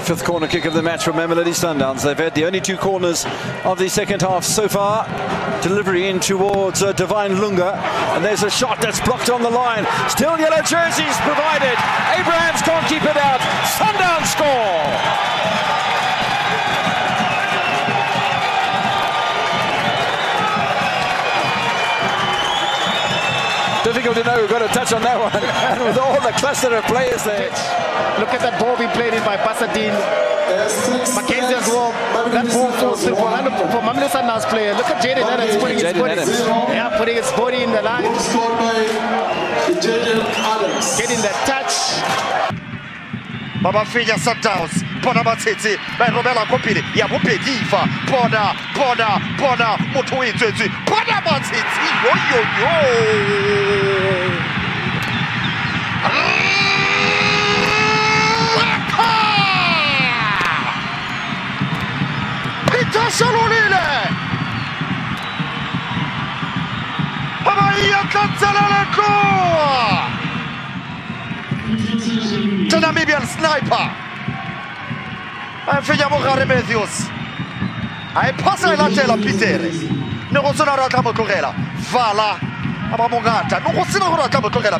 fifth corner kick of the match from Mamelodi Sundowns. They've had the only 2 corners of the second half so far. Delivery in towards Divine Lunga, and there's a shot that's blocked on the line. Still yellow jerseys provided. Abrahams can't keep it out. Sundowns score. Difficult to know who got a touch on that one. And with all the cluster of players there. Look at that ball being played in by Basadine. Mackenzie as well. That ball for Mamelodi Sundowns player. Look at Jaden Adams putting his body. Yeah, putting his body in the line. Getting the touch. Baba Finya Sundowns. Bona Matete. Ben Robela Kopili. Ya Bupediva. Bona. Motoi Twezi. Bona Matete. Yo. Salonile Hawaii Kanzalaleko The Namibian sniper Fenya Mogare Matthews Ai passa la tela Pitere Non sono rata motorela Vala Amamongata Non sono rata motorela